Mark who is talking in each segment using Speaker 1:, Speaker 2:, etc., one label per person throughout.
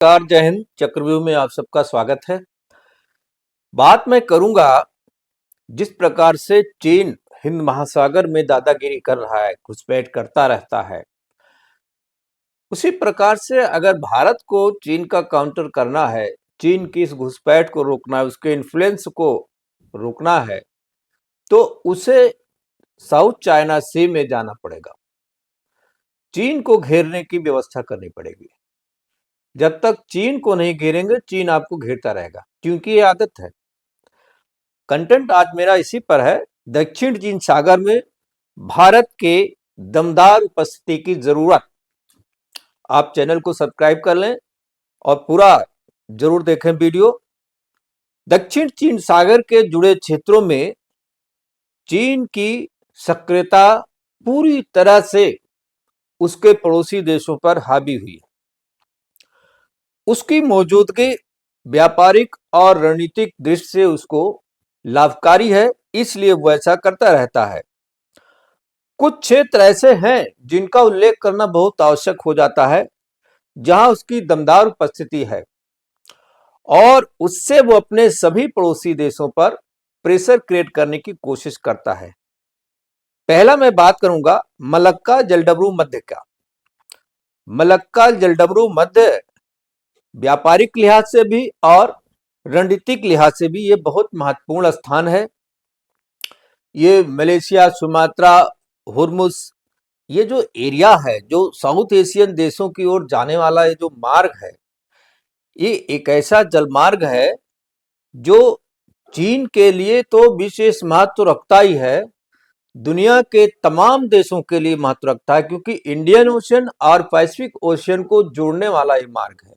Speaker 1: नमस्कार, जय हिंद। चक्रव्यूह में आप सबका स्वागत है। बात मैं करूंगा जिस प्रकार से चीन हिंद महासागर में दादागिरी कर रहा है, घुसपैठ करता रहता है, उसी प्रकार से अगर भारत को चीन का काउंटर करना है, चीन की इस घुसपैठ को रोकना है, उसके इन्फ्लुएंस को रोकना है, तो उसे साउथ चाइना सी में जाना पड़ेगा। चीन को घेरने की व्यवस्था करनी पड़ेगी। जब तक चीन को नहीं घेरेंगे, चीन आपको घेरता रहेगा, क्योंकि ये आदत है। कंटेंट आज मेरा इसी पर है, दक्षिण चीन सागर में भारत के दमदार उपस्थिति की जरूरत। आप चैनल को सब्सक्राइब कर लें और पूरा जरूर देखें वीडियो। दक्षिण चीन सागर के जुड़े क्षेत्रों में चीन की सक्रियता पूरी तरह से उसके पड़ोसी देशों पर हावी हुई। उसकी मौजूदगी व्यापारिक और रणनीतिक दृष्टि से उसको लाभकारी है, इसलिए वो ऐसा करता रहता है। कुछ क्षेत्र ऐसे हैं जिनका उल्लेख करना बहुत आवश्यक हो जाता है, जहां उसकी दमदार उपस्थिति है और उससे वो अपने सभी पड़ोसी देशों पर प्रेशर क्रिएट करने की कोशिश करता है। पहला मैं बात करूंगा मलक्का जलडमरू मध्य का। मलक्का जलडमरू मध्य व्यापारिक लिहाज से भी और रणनीतिक लिहाज से भी ये बहुत महत्वपूर्ण स्थान है। ये मलेशिया, सुमात्रा, हुर्मुस, ये जो एरिया है, जो साउथ एशियन देशों की ओर जाने वाला ये जो मार्ग है, ये एक ऐसा जलमार्ग है जो चीन के लिए तो विशेष महत्व रखता ही है, दुनिया के तमाम देशों के लिए महत्व रखता है, क्योंकि इंडियन ओशन और पैसिफिक ओशन को जोड़ने वाला ये मार्ग है।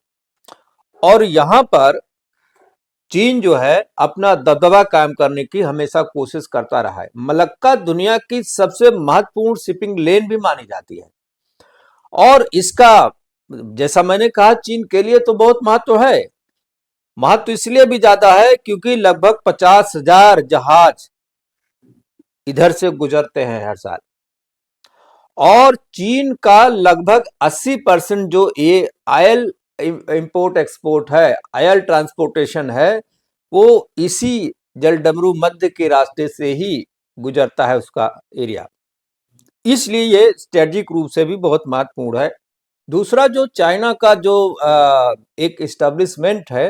Speaker 1: और यहां पर चीन जो है अपना दबदबा कायम करने की हमेशा कोशिश करता रहा है। मलक्का दुनिया की सबसे महत्वपूर्ण शिपिंग लेन भी मानी जाती है और इसका, जैसा मैंने कहा, चीन के लिए तो बहुत महत्व है। महत्व इसलिए भी ज्यादा है क्योंकि लगभग 50,000 जहाज इधर से गुजरते हैं हर साल और चीन का लगभग 80% जो ये आयल इंपोर्ट एक्सपोर्ट है, आयल ट्रांसपोर्टेशन है, वो इसी जलडमरू मध्य के रास्ते से ही गुजरता है उसका एरिया। इसलिए ये स्ट्रेटेजिक रूप से भी बहुत महत्वपूर्ण है। दूसरा, जो चाइना का जो एक एस्टेब्लिशमेंट है,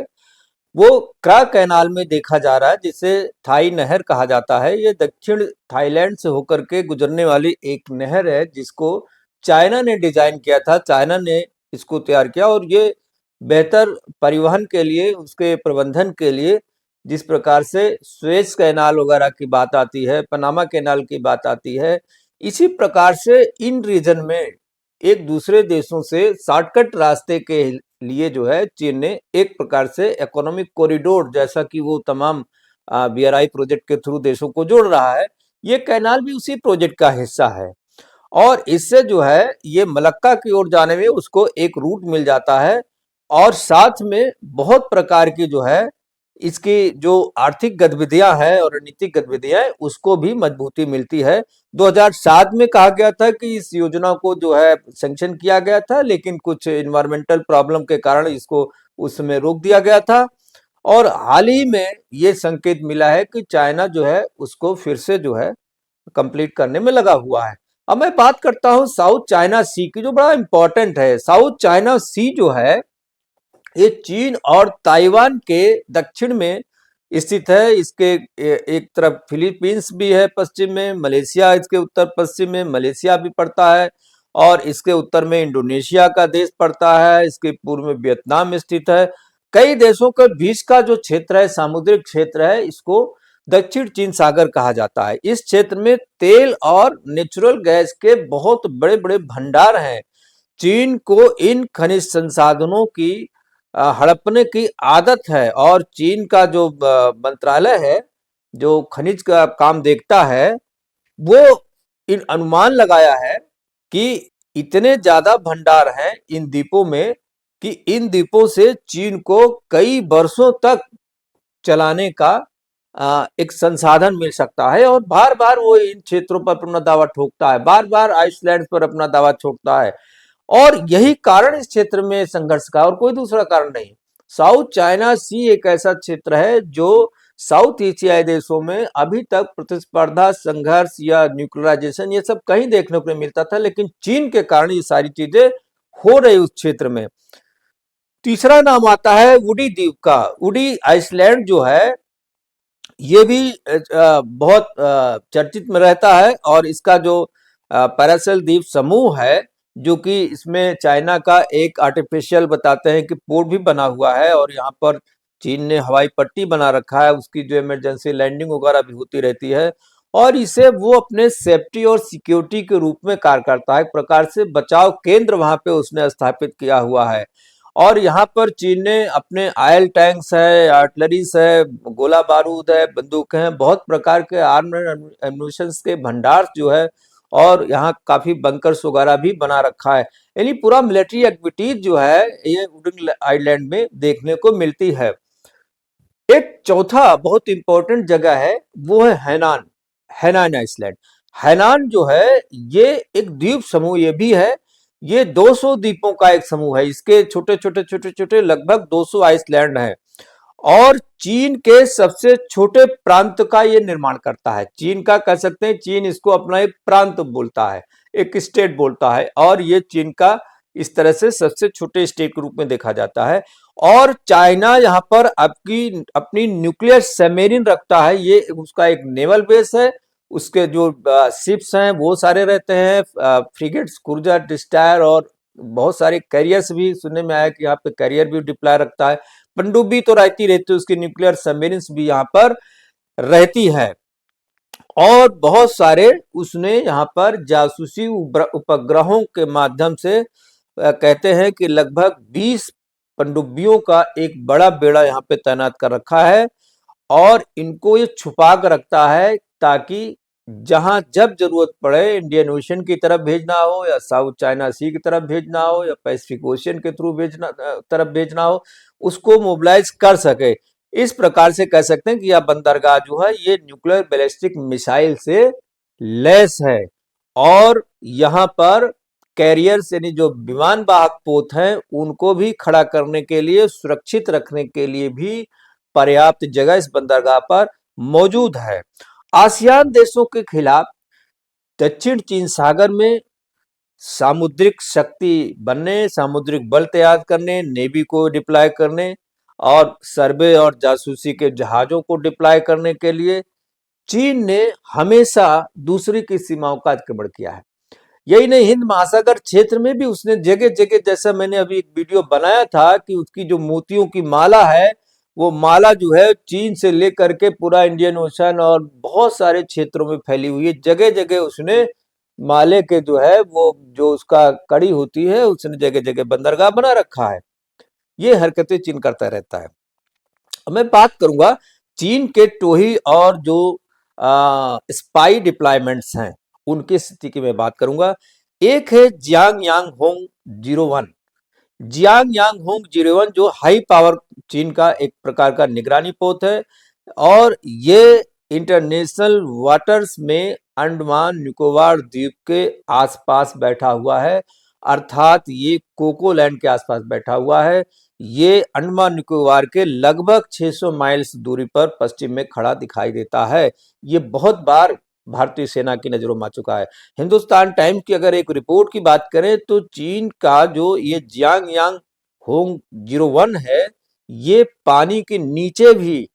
Speaker 1: वो क्रा कैनाल में देखा जा रहा है, जिसे थाई नहर कहा जाता है। ये दक्षिण थाईलैंड से होकर के गुजरने वाली एक नहर है, जिसको चाइना ने डिजाइन किया था, चाइना ने इसको तैयार किया और ये बेहतर परिवहन के लिए, उसके प्रबंधन के लिए, जिस प्रकार से सुएज कैनाल वगैरह की बात आती है, पनामा कैनाल की बात आती है, इसी प्रकार से इन रीजन में एक दूसरे देशों से शॉर्टकट रास्ते के लिए जो है चीन ने एक प्रकार से इकोनॉमिक कॉरिडोर, जैसा कि वो तमाम बीआरआई प्रोजेक्ट के थ्रू देशों को जोड़ रहा है, ये कैनाल भी उसी प्रोजेक्ट का हिस्सा है। और इससे जो है ये मलक्का की ओर जाने में उसको एक रूट मिल जाता है और साथ में बहुत प्रकार की जो है इसकी जो आर्थिक गतिविधियां हैं और रणनीतिक गतिविधियां हैं, उसको भी मजबूती मिलती है। 2007 में कहा गया था कि इस योजना को जो है सैंक्शन किया गया था, लेकिन कुछ इन्वायरमेंटल प्रॉब्लम के कारण इसको उस समय रोक दिया गया था और हाल ही में ये संकेत मिला है कि चाइना जो है उसको फिर से जो है कंप्लीट करने में लगा हुआ है। अब मैं बात करता हूं साउथ चाइना सी की, जो बड़ा इंपॉर्टेंट है। साउथ चाइना सी जो है ये चीन और ताइवान के दक्षिण में स्थित है। इसके एक तरफ फिलीपींस भी है पश्चिम में, मलेशिया इसके उत्तर पश्चिम में, मलेशिया भी पड़ता है और इसके उत्तर में इंडोनेशिया का देश पड़ता है, इसके पूर्व में वियतनाम स्थित है। कई देशों के बीच का जो क्षेत्र है, सामुद्रिक क्षेत्र है, इसको दक्षिण चीन सागर कहा जाता है। इस क्षेत्र में तेल और नेचुरल गैस के बहुत बड़े बड़े भंडार हैं। चीन को इन खनिज संसाधनों की हड़पने की आदत है और चीन का जो मंत्रालय है, जो खनिज का काम देखता है, वो इन अनुमान लगाया है कि इतने ज्यादा भंडार हैं इन द्वीपों में कि इन द्वीपों से चीन को कई वर्षों तक चलाने का एक संसाधन मिल सकता है। और बार बार वो इन क्षेत्रों पर अपना दावा ठोकता है, बार बार आइसलैंड पर अपना दावा ठोकता है और यही कारण इस क्षेत्र में संघर्ष का, और कोई दूसरा कारण नहीं। साउथ चाइना सी एक ऐसा क्षेत्र है जो साउथ एशियाई देशों में अभी तक प्रतिस्पर्धा, संघर्ष या न्यूक्लियराइजेशन ये सब कहीं देखने को नहीं मिलता था, लेकिन चीन के कारण ये सारी चीजें हो रही उस क्षेत्र में। तीसरा नाम आता है वुडी द्वीप का। वुडी आइसलैंड जो है ये भी बहुत चर्चित में रहता है, और इसका जो पैरासेल द्वीप समूह है, जो कि इसमें चाइना का एक आर्टिफिशियल बताते हैं कि पोर्ट भी बना हुआ है, और यहाँ पर चीन ने हवाई पट्टी बना रखा है, उसकी जो इमरजेंसी लैंडिंग वगैरह भी होती रहती है, और इसे वो अपने सेफ्टी और सिक्योरिटी के रूप में कार्य करता है। एक प्रकार से बचाव केंद्र वहां पे उसने स्थापित किया हुआ है। और यहाँ पर चीन ने अपने ऑयल टैंक्स है, आर्टिलरीज है, गोला बारूद है, बंदूकें हैं, बहुत प्रकार के आर्म एम्यूनिशन के भंडार जो है, और यहाँ काफी बंकर्स वगैरह भी बना रखा है। यानी पूरा मिलिट्री एक्टिविटीज जो है ये वुडिंग आइलैंड में देखने को मिलती है। एक चौथा बहुत इंपॉर्टेंट जगह है, वो है हैनान, हैनान आइसलैंड। हैनान जो है ये एक द्वीप समूह ये भी है, ये 200 द्वीपों का एक समूह है। इसके छोटे छोटे छोटे छोटे लगभग 200 आइसलैंड हैं, और चीन के सबसे छोटे प्रांत का ये निर्माण करता है। चीन का कह सकते हैं, चीन इसको अपना एक प्रांत बोलता है, एक स्टेट बोलता है, और ये चीन का इस तरह से सबसे छोटे स्टेट के रूप में देखा जाता है। और चाइना यहाँ पर आपकी अपनी न्यूक्लियर सबमरीन रखता है, ये उसका एक नेवल बेस है। उसके जो शिप्स हैं वो सारे रहते हैं, फ्रिगेट्स, क्रूजर, डिस्ट्रॉयर, और बहुत सारे कैरियर्स भी सुनने में आया कि यहाँ पे कैरियर भी डिप्लॉय रखता है। पनडुब्बी तो रहती रहती है, उसकी न्यूक्लियर सबमरीन्स भी यहाँ पर रहती है। और बहुत सारे उसने यहाँ पर जासूसी उपग्रहों के माध्यम से कहते हैं कि लगभग 20 पनडुब्बियों का एक बड़ा बेड़ा यहाँ पे तैनात कर रखा है, और इनको ये छुपा कर रखता है ताकि जहां जब जरूरत पड़े, इंडियन ओशन की तरफ भेजना हो, या साउथ चाइना सी की तरफ भेजना हो, या पैसिफिक ओशन के थ्रू तरफ भेजना हो, उसको मोबिलाइज कर सके। इस प्रकार से कह सकते हैं कि यह बंदरगाह जो है ये न्यूक्लियर बैलिस्टिक मिसाइल से लैस है, और यहाँ पर कैरियर्स यानी जो विमान वाहक पोत हैं उनको भी खड़ा करने के लिए, सुरक्षित रखने के लिए भी पर्याप्त जगह इस बंदरगाह पर मौजूद है। आसियान देशों के खिलाफ दक्षिण चीन सागर में सामुद्रिक शक्ति बनने, सामुद्रिक बल तैयार करने, नेवी को डिप्लॉय करने, और सर्वे और जासूसी के जहाजों को डिप्लॉय करने के लिए चीन ने हमेशा दूसरी की सीमाओं का अतिक्रमण किया है। यही नहीं, हिंद महासागर क्षेत्र में भी उसने जगह जगह, जैसा मैंने अभी एक वीडियो बनाया था कि उसकी जो मोतियों की माला है, वो माला जो है चीन से लेकर के पूरा इंडियन ओशन और बहुत सारे क्षेत्रों में फैली हुई है। जगह जगह उसने माले के जो है वो जो उसका कड़ी होती है, उसने जगह जगह बंदरगाह बना रखा है। ये हरकतें चीन करता रहता है। अब मैं बात करूंगा चीन के टोही और जो स्पाई डिप्लॉयमेंट्स हैं उनकी स्थिति की मैं बात करूंगा। एक है जियांग यांग होंग 01। जियांग यांग होंग 01 जो हाई पावर चीन का एक प्रकार का निगरानी पोत है, और ये इंटरनेशनल वाटर्स में अंडमान निकोबार द्वीप के आसपास बैठा हुआ है, अर्थात ये कोकोलैंड के आसपास बैठा हुआ है। ये अंडमान निकोबार के लगभग 600 माइल्स दूरी पर पश्चिम में खड़ा दिखाई देता है। ये बहुत बार भारतीय सेना की नजरों में आ चुका है। हिंदुस्तान टाइम की अगर एक रिपोर्ट की बात करें तो चीन का जो ये जियांग यांग होंग 01 है, ये पानी के नीचे भी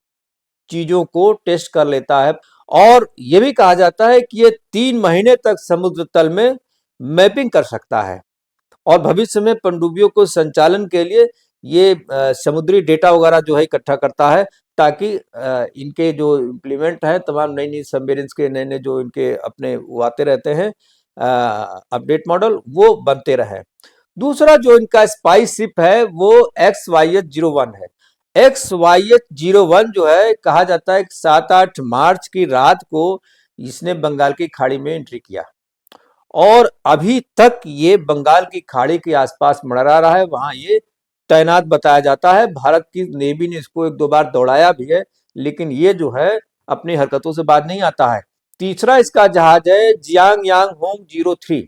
Speaker 1: चीजों को टेस्ट कर लेता है, और ये भी कहा जाता है कि ये 3 महीने तक समुद्र तल में मैपिंग कर सकता है, और भविष्य में पनडुब्बियों को संचालन के लिए ये समुद्री डेटा वगैरह जो है इकट्ठा करता है, ताकि इनके जो इम्प्लीमेंट है तमाम नई नई सबमरीन्स के नए नए जो इनके अपने वो आते रहते हैं अपडेट मॉडल, वो बनते रहे। दूसरा जो इनका स्पाई शिप है वो XYH-01 है। XYH-01 जो है कहा जाता है 7-8 मार्च की रात को इसने बंगाल की खाड़ी में एंट्री किया, और अभी तक ये बंगाल की खाड़ी के आसपास मंडरा रहा है, वहां ये तैनात बताया जाता है। भारत की नेवी ने इसको 1-2 बार दौड़ाया भी है, लेकिन ये जो है अपनी हरकतों से बाज नहीं आता है। तीसरा इसका जहाज है जियांग यांग होंग 03।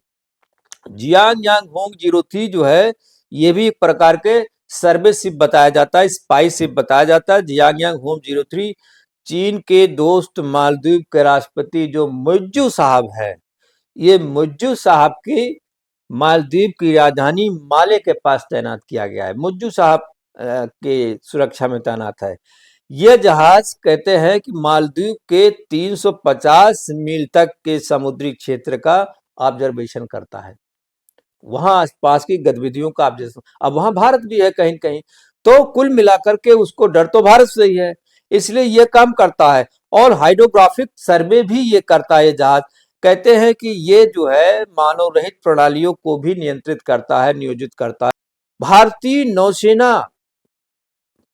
Speaker 1: जियांग यांग होंग 03 जो है ये भी एक प्रकार के सर्विस शिप बताया जाता है, स्पाई शिप बताया जाता है। जियांग यांग होंग 03 चीन के दोस्त मालदीव के राष्ट्रपति जो मुइज्जू साहब है, ये मुइज्जू साहब की मालदीव की राजधानी माले के पास तैनात किया गया है। मुइज्जू साहब के सुरक्षा में तैनात है। यह जहाज कहते हैं कि मालदीव के 350 मील तक के समुद्री क्षेत्र का ऑब्जर्वेशन करता है, वहां आसपास की गतिविधियों का ऑब्जर्वेशन। अब वहां भारत भी है कहीं कहीं, तो कुल मिलाकर के उसको डर तो भारत से ही है, इसलिए यह काम करता है। और हाइड्रोग्राफिक सर्वे भी ये करता है जहाज। कहते हैं कि ये जो है मानव रहित प्रणालियों को भी नियंत्रित करता है, नियोजित करता है। भारतीय नौसेना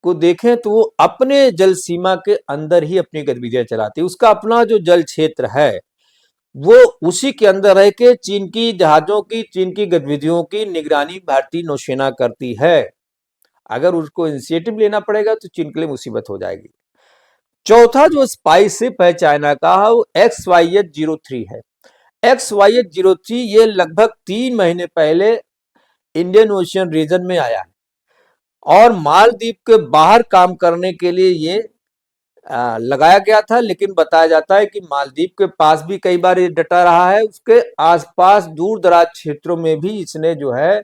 Speaker 1: को देखें तो वो अपने जल सीमा के अंदर ही अपनी गतिविधियां चलाती है। उसका अपना जो जल क्षेत्र है वो उसी के अंदर रह के चीन की जहाजों की, चीन की गतिविधियों की निगरानी भारतीय नौसेना करती है। अगर उसको इनिशिएटिव लेना पड़ेगा तो चीन के लिए मुसीबत हो जाएगी। चौथा जो स्पाई शिप है चाइना का, वो XYH-03 है। XYH-03 ये लगभग 3 महीने पहले इंडियन ओशियन रीजन में आया है और मालदीव के बाहर काम करने के लिए ये लगाया गया था, लेकिन बताया जाता है कि मालदीव के पास भी कई बार ये डटा रहा है। उसके आसपास दूर दराज क्षेत्रों में भी इसने जो है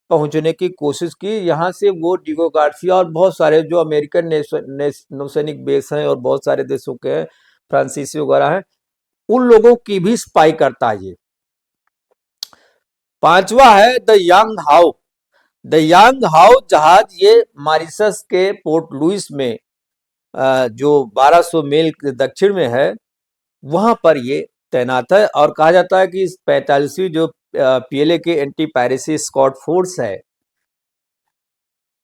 Speaker 1: पहुंचने की कोशिश की। यहाँ से वो डिगो गार्सिया और बहुत सारे जो अमेरिकन नौसैनिक बेस हैं और बहुत सारे देशों के हैं, फ्रांसीसी वगैरह हैं, उन लोगों की भी स्पाई करता है ये। पांचवा है the Yang how. The Yang how जहाज ये मॉरिशस के पोर्ट लुइस में जो 1200 मील दक्षिण में है वहां पर ये तैनात है। और कहा जाता है कि इस 45वीं जो पीएलए की एंटी पायरेसी स्क्वाड फोर्स है,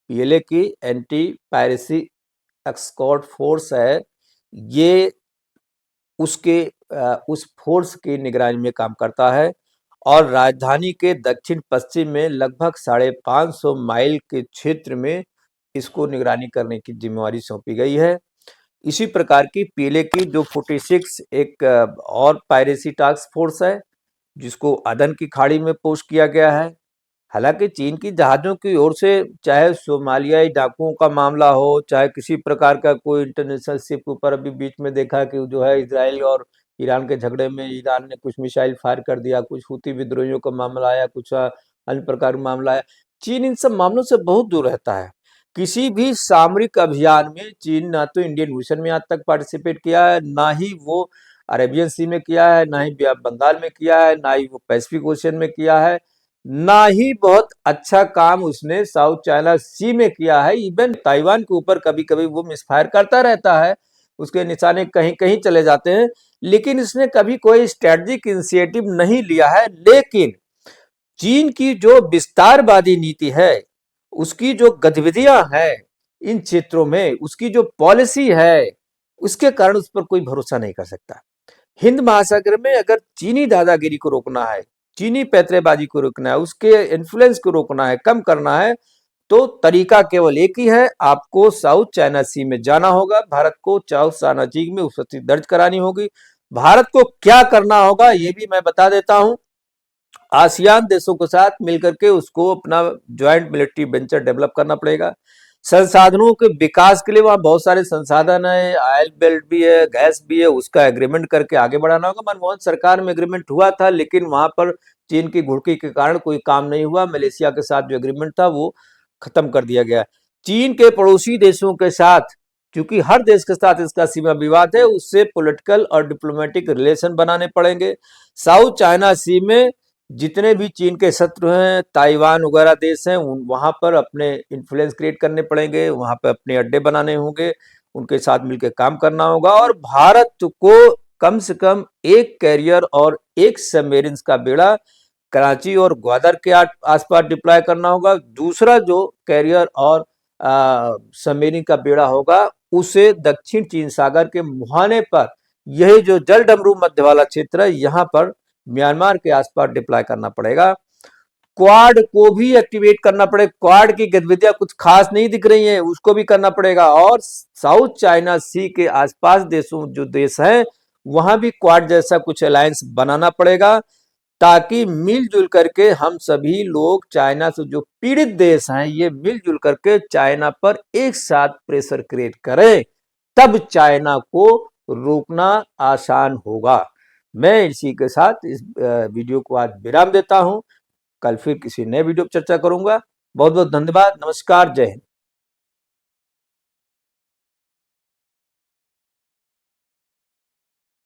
Speaker 1: पीएलए की एंटी पायरेसी स्क्वाड फोर्स है, ये उसके उस फोर्स की निगरानी में काम करता है और राजधानी के दक्षिण पश्चिम में लगभग 550 माइल के क्षेत्र में इसको निगरानी करने की जिम्मेवारी सौंपी गई है। इसी प्रकार की पीएलए की जो 46 एक और पायरेसी टास्क फोर्स है जिसको अदन की खाड़ी में पोस्ट किया गया है। हालांकि चीन की जहाजों की ओर से चाहे सोमालियाई डाकुओं का मामला हो, चाहे किसी प्रकार का कोई इंटरनेशनल शिप के ऊपर अभी बीच में देखा कि जो है इजराइल और ईरान के झगड़े में ईरान ने कुछ मिसाइल फायर कर दिया, कुछ हूती विद्रोहियों का मामला आया, कुछ अन्य प्रकार का मामला आया। चीन इन सब मामलों से बहुत दूर रहता है। किसी भी सामरिक अभियान में चीन ना तो इंडियन ओशन में आज तक पार्टिसिपेट किया है, ना ही वो अरेबियन सी में किया है, ना ही बंगाल में किया है, ना ही वो पैसिफिक ओशन में किया है, ना ही बहुत अच्छा काम उसने साउथ चाइना सी में किया है। इवन ताइवान के ऊपर कभी कभी वो मिसफायर करता रहता है, उसके निशाने कहीं कहीं चले जाते हैं, लेकिन इसने कभी कोई स्ट्रेटजिक इनिशिएटिव नहीं लिया है। लेकिन चीन की जो विस्तारवादी नीति है, उसकी जो गतिविधियां हैं इन क्षेत्रों में, उसकी जो पॉलिसी है, उसके कारण उस पर कोई भरोसा नहीं कर सकता। हिंद महासागर में अगर चीनी दादागिरी को रोकना है, चीनी पैतरेबाजी को रोकना है, उसके इन्फ्लुएंस को रोकना है, कम करना है, तो तरीका केवल एक ही है, आपको साउथ चाइना सी में जाना होगा। भारत को साउथ चाइना सी में उपस्थिति दर्ज करानी होगी। भारत को क्या करना होगा ये भी मैं बता देता हूं। आसियान देशों के साथ मिलकर के उसको अपना ज्वाइंट मिलिट्री वेंचर डेवलप करना पड़ेगा। संसाधनों के विकास के लिए वहां बहुत सारे संसाधन है, ऑयल बेल्ट भी है, गैस भी है, उसका एग्रीमेंट करके आगे बढ़ाना होगा। मनमोहन सरकार में एग्रीमेंट हुआ था, लेकिन वहां पर चीन की घुड़की के कारण कोई काम नहीं हुआ। मलेशिया के साथ जो एग्रीमेंट था वो खत्म कर दिया गया। चीन के पड़ोसी देशों के साथ, क्योंकि हर देश के साथ इसका सीमा विवाद है, उससे पॉलिटिकल और डिप्लोमेटिक रिलेशन बनाने पड़ेंगे। साउथ चाइना सी में जितने भी चीन के शत्रु हैं, ताइवान वगैरह देश हैं, वहां पर अपने इन्फ्लुएंस क्रिएट करने पड़ेंगे, वहां पर अपने अड्डे बनाने होंगे, उनके साथ मिलकर काम करना होगा। और भारत को कम से कम एक कैरियर और एक सबमरीन का बेड़ा कराची और ग्वादर के आसपास डिप्लॉय करना होगा। दूसरा जो कैरियर और सबमरीन का बेड़ा होगा उसे दक्षिण चीन सागर के मुहाने पर, यही जो जल डमरू मध्य वाला क्षेत्र है, यहाँ पर म्यांमार के आसपास डिप्लॉय करना पड़ेगा। क्वाड को भी एक्टिवेट करना पड़ेगा। क्वाड की गतिविधियां कुछ खास नहीं दिख रही हैं, उसको भी करना पड़ेगा। और साउथ चाइना सी के आसपास देशों जो देश हैं वहां भी क्वाड जैसा कुछ अलायंस बनाना पड़ेगा, ताकि मिलजुल करके हम सभी लोग चाइना से जो पीड़ित देश हैं ये मिलजुल करके चाइना पर एक साथ प्रेशर क्रिएट करें, तब चाइना को रोकना आसान होगा। मैं इसी के साथ इस वीडियो को आज विराम देता हूं। कल फिर किसी नए वीडियो पर चर्चा करूंगा। बहुत बहुत धन्यवाद। नमस्कार। जय हिंद।